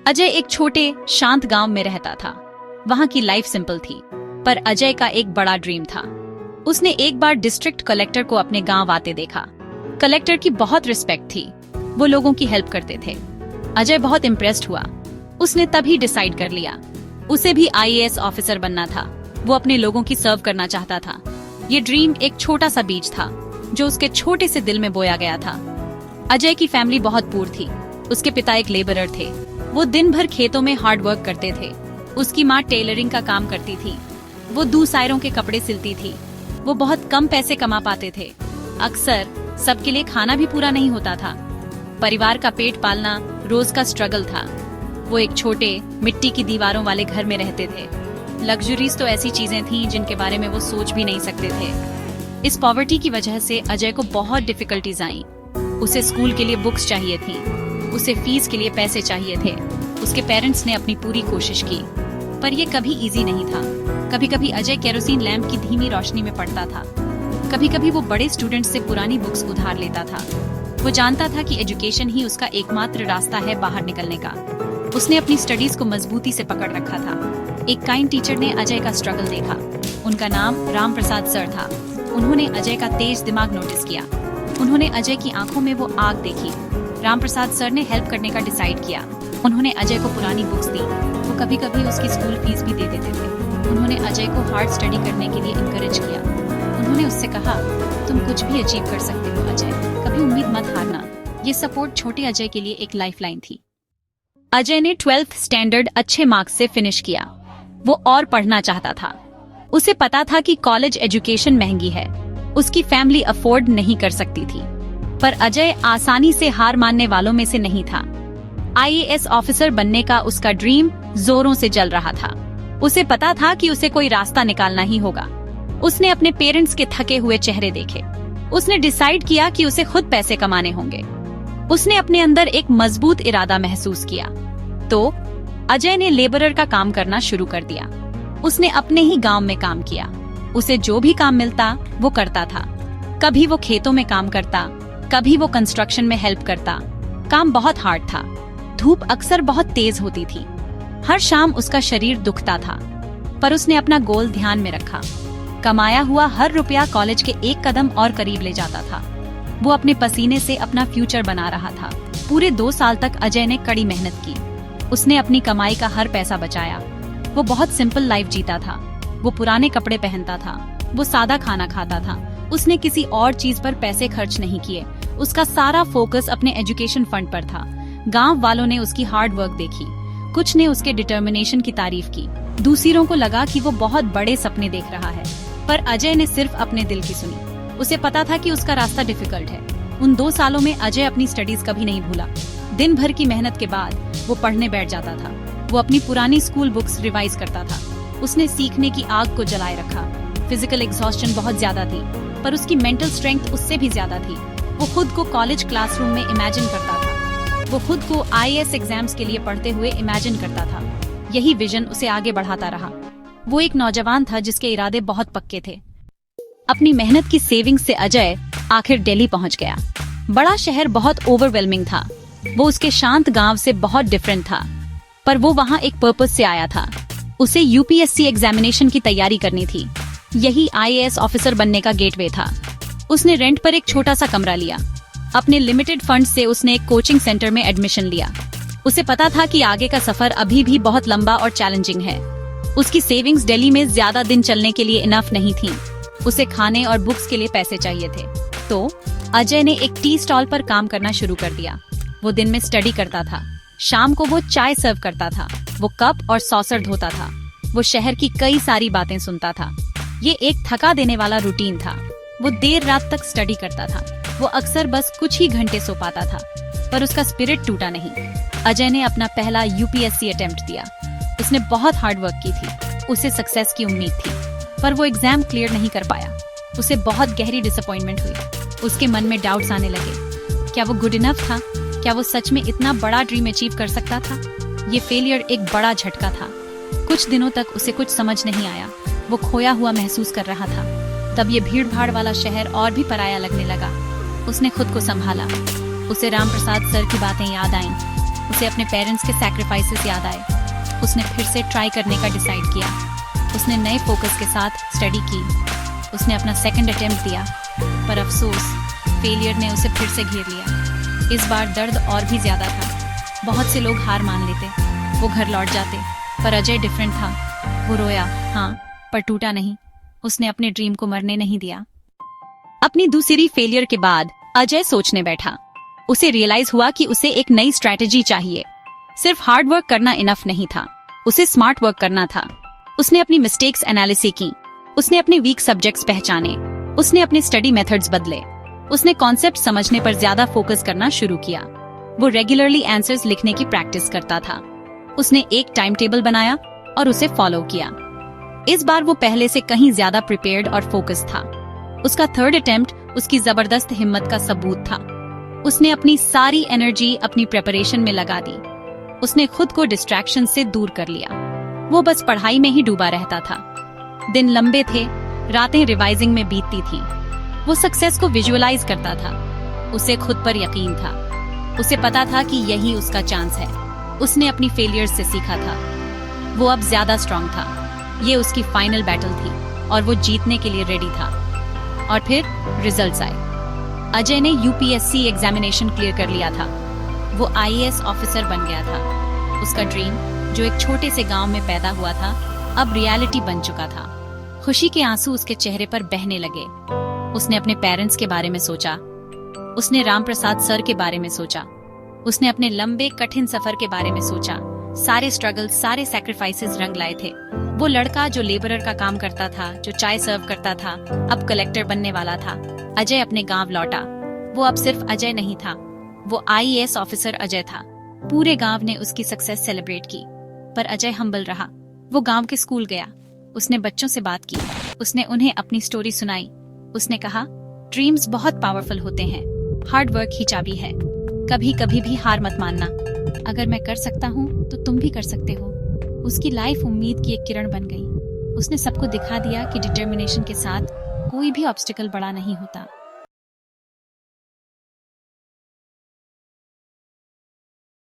अजय एक छोटे शांत गांव में रहता था। वहां की लाइफ सिंपल थी, पर अजय का एक बड़ा ड्रीम था। उसने एक बार डिस्ट्रिक्ट कलेक्टर को अपने गांव आते देखा। कलेक्टर की बहुत रिस्पेक्ट थी, वो लोगों की हेल्प करते थे। अजय बहुत इम्प्रेस्ड हुआ। उसने तभी डिसाइड कर लिया, उसे भी आईएएस ऑफिसर बनना था। वो अपने लोगों की सर्व करना चाहता था। ये ड्रीम एक छोटा सा बीज था जो उसके छोटे से दिल में बोया गया था। अजय की फैमिली बहुत पुअर थी। उसके पिता एक लेबरर थे। वो दिन भर खेतों में हार्ड वर्क करते थे। उसकी माँ टेलरिंग का काम करती थी। वो दूसरों के कपड़े सिलती थी। वो बहुत कम पैसे कमा पाते थे। अक्सर सबके लिए खाना भी पूरा नहीं होता था। परिवार का पेट पालना रोज का स्ट्रगल था। वो एक छोटे मिट्टी की दीवारों वाले घर में रहते थे। लग्जरीज तो ऐसी चीजें थीं जिनके बारे में वो सोच भी नहीं सकते थे। इस पॉवर्टी की वजह से अजय को बहुत डिफिकल्टीज आई। उसे स्कूल के लिए बुक्स चाहिए थी। उसे फीस के लिए पैसे चाहिए थे। उसके पेरेंट्स ने अपनी पूरी कोशिश की, पर यह कभी इजी नहीं था। कभी कभी अजय केरोसिन लैंप की धीमी रोशनी में पढ़ता था। कभी कभी वो बड़े स्टूडेंट्स से पुरानी बुक्स उधार लेता था। वो जानता था कि एजुकेशन ही उसका एकमात्र रास्ता है बाहर निकलने का। उसने अपनी स्टडीज को मजबूती से पकड़ रखा था। एक काइंड टीचर ने अजय का स्ट्रगल देखा। उनका नाम राम प्रसाद सर था। उन्होंने अजय का तेज दिमाग नोटिस किया। उन्होंने अजय की आंखों में वो आग देखी। राम प्रसाद सर ने हेल्प करने का डिसाइड किया। उन्होंने अजय को पुरानी बुक्स दी। वो कभी कभी उसकी स्कूल फीस भी दे देते थे। उन्होंने अजय को हार्ड स्टडी करने के लिए इंकरेज किया। उन्होंने उससे कहा, तुम कुछ भी अचीव कर सकते हो अजय, कभी उम्मीद मत हारना। ये सपोर्ट छोटे अजय के लिए एक लाइफलाइन थी। अजय ने 12th स्टैंडर्ड अच्छे मार्क्स से फिनिश किया। वो और पढ़ना चाहता था। उसे पता था कि कॉलेज एजुकेशन महंगी है। उसकी फैमिली अफोर्ड नहीं कर सकती थी। पर अजय आसानी से हार मानने वालों में से नहीं था। आईएएस ऑफिसर बनने का उसका ड्रीम जोरों से जल रहा था। उसे पता था कि उसे कोई रास्ता निकालना ही होगा। उसने अपने पेरेंट्स के थके हुए चेहरे देखे। उसने डिसाइड किया कि उसे खुद पैसे कमाने होंगे। उसने अपने अंदर एक मजबूत इरादा महसूस किया। तो अजय ने लेबरर का काम करना शुरू कर दिया। उसने अपने ही गांव में काम किया। उसे जो भी काम मिलता वो करता था। कभी वो खेतों में काम करता, कभी वो कंस्ट्रक्शन में हेल्प करता। काम बहुत हार्ड था। धूप अक्सर बहुत तेज होती थी। हर शाम उसका शरीर दुखता था, पर उसने अपना गोल ध्यान में रखा। कमाया हुआ हर रुपया कॉलेज के एक कदम और करीब ले जाता था। वो अपने पसीने से अपना फ्यूचर बना रहा था। पूरे 2 साल तक अजय ने कड़ी मेहनत की। उसने अपनी कमाई का हर पैसा बचाया। वो बहुत सिंपल लाइफ जीता था। वो पुराने कपड़े पहनता था। वो सादा खाना खाता था। उसने किसी और चीज पर पैसे खर्च नहीं किए। उसका सारा फोकस अपने एजुकेशन फंड पर था। गांव वालों ने उसकी हार्ड वर्क देखी। कुछ ने उसके डिटर्मिनेशन की तारीफ की। दूसरों को लगा कि वो बहुत बड़े सपने देख रहा है। पर अजय ने सिर्फ अपने दिल की सुनी। उसे पता था कि उसका रास्ता डिफिकल्ट है। उन 2 सालों में अजय अपनी स्टडीज कभी नहीं भूला। दिन भर की मेहनत के बाद वो पढ़ने बैठ जाता था। वो अपनी पुरानी स्कूल बुक्स रिवाइज करता था। उसने सीखने की आग को जलाए रखा। फिजिकल एग्जॉस्शन बहुत ज्यादा थी, पर उसकी मेंटल स्ट्रेंथ उससे भी ज्यादा थी। वो खुद को कॉलेज क्लासरूम में इमेजिन करता था। वो खुद को आईएएस एग्जाम्स के लिए पढ़ते हुए इमेजिन करता था। यही विजन उसे आगे बढ़ाता रहा। वो एक नौजवान था जिसके इरादे बहुत पक्के थे। अपनी मेहनत की सेविंग से अजय आखिर दिल्ली पहुंच गया। बड़ा शहर बहुत ओवरवेलमिंग था। वो उसके शांत गांव से बहुत डिफरेंट था, पर वो वहां एक पर्पस से आया था। उसे यूपीएससी एग्जामिनेशन की तैयारी करनी थी। यही आईएएस ऑफिसर बनने का गेटवे था। उसने रेंट पर एक छोटा सा कमरा लिया। अपने लिमिटेड फंड से उसने एक कोचिंग सेंटर में एडमिशन लिया। उसे पता था कि आगे का सफर अभी भी बहुत लंबा और चैलेंजिंग है। उसकी सेविंग्स दिल्ली में ज्यादा दिन चलने के लिए इनफ नहीं थी। उसे खाने और बुक्स के लिए पैसे चाहिए थे। तो अजय ने एक टी स्टॉल पर काम करना शुरू कर दिया। वो दिन में स्टडी करता था। शाम को वो चाय सर्व करता था। वो कप और सॉसर धोता था। वो शहर की कई सारी बातें सुनता था। ये एक थका देने वाला रूटीन था। वो देर रात तक स्टडी करता था। वो अक्सर बस कुछ ही घंटे सो पाता था, पर उसका स्पिरिट टूटा नहीं। अजय ने अपना पहला यूपीएससी अटेम्प्ट दिया। उसने बहुत हार्ड वर्क की थी। उसे सक्सेस की उम्मीद थी, पर वो एग्जाम क्लियर नहीं कर पाया। उसे बहुत गहरी डिसअपॉइंटमेंट हुई। उसके मन में डाउट्स आने लगे। क्या वो गुड इनफ था? क्या वो सच में इतना बड़ा ड्रीम अचीव कर सकता था? ये फेलियर एक बड़ा झटका था। कुछ दिनों तक उसे कुछ समझ नहीं आया। वो खोया हुआ महसूस कर रहा था। तब ये भीड़ भाड़ वाला शहर और भी पराया लगने लगा। उसने खुद को संभाला। उसे राम प्रसाद सर की बातें याद आईं। उसे अपने पेरेंट्स के सैक्रिफाइसेस याद आए। उसने फिर से ट्राई करने का डिसाइड किया। उसने नए फोकस के साथ स्टडी की। उसने अपना सेकंड अटेम्प्ट दिया, पर अफसोस फेलियर ने उसे फिर से घेर लिया। इस बार दर्द और भी ज्यादा था। बहुत से लोग हार मान लेते, वो घर लौट जाते, पर अजय डिफरेंट था। वो रोया, हाँ, पर टूटा नहीं। उसने अपने ड्रीम को मरने नहीं दिया। अपनी दूसरी फेलियर के बाद अजय सोचने बैठा। उसे रियलाइज हुआ कि उसे एक नई स्ट्रैटेजी चाहिए। सिर्फ हार्ड वर्क करना इनफ नहीं था, उसे स्मार्ट वर्क करना था। उसने अपनी मिस्टेक्स एनालिसिस की, उसने अपने वीक सब्जेक्ट्स पहचाने, उसने अपने स्टडी मेथड्स बदले, उसने कॉन्सेप्ट समझने पर ज्यादा फोकस करना शुरू किया। वो रेगुलरली आंसर्स लिखने की प्रैक्टिस करता था। उसने एक टाइम टेबल बनाया और उसे फॉलो किया। इस बार वो पहले से कहीं ज्यादा प्रिपेयर्ड और फोकस था। उसका थर्ड अटेम्प्ट उसकी जबरदस्त हिम्मत का सबूत था। उसने अपनी सारी एनर्जी अपनी प्रिपरेशन में लगा दी। उसने खुद को डिस्ट्रैक्शन से दूर कर लिया। वो बस पढ़ाई में ही डूबा रहता था। दिन लंबे थे, रातें रिवाइजिंग में बीतती थीं। वो सक्सेस को विजुअलाइज करता था। उसे खुद पर यकीन था। उसे पता था कि यही उसका चांस है। उसने अपनी फेलियर्स से सीखा था। वो अब ज्यादा स्ट्रांग था। ये उसकी फाइनल बैटल थी और वो जीतने के लिए रेडी था। और फिर रिजल्ट्स आए। अजय ने यूपीएससी एग्जामिनेशन क्लियर कर लिया था। वो आईएएस ऑफिसर बन गया था। उसका ड्रीम, जो एक छोटे से गांव में पैदा हुआ था, अब रियलिटी बन चुका था। खुशी के आंसू उसके चेहरे पर बहने लगे। उसने अपने पेरेंट्स के बारे में सोचा। उसने राम प्रसाद सर के बारे में सोचा। उसने अपने लंबे कठिन सफर के बारे में सोचा। सारे स्ट्रगल, सारे सैक्रिफाइसेस रंग लाए थे। वो लड़का जो लेबरर का काम करता था, जो चाय सर्व करता था, अब कलेक्टर बनने वाला था। अजय अपने गांव लौटा। वो अब सिर्फ अजय नहीं था, वो आईएएस ऑफिसर अजय था। पूरे गांव ने उसकी सक्सेस सेलिब्रेट की, पर अजय हम्बल रहा। वो गांव के स्कूल गया। उसने बच्चों से बात की। उसने उन्हें अपनी स्टोरी सुनाई। उसने कहा, ड्रीम्स बहुत पावरफुल होते हैं, हार्ड वर्क ही चाबी है। कभी कभी भी हार मत मानना। अगर मैं कर सकता हूँ तो तुम भी कर सकते हो। उसकी लाइफ उम्मीद की एक किरण बन गई। उसने सबको दिखा दिया कि डिटर्मिनेशन के साथ कोई भी ऑब्स्टिकल बड़ा नहीं होता।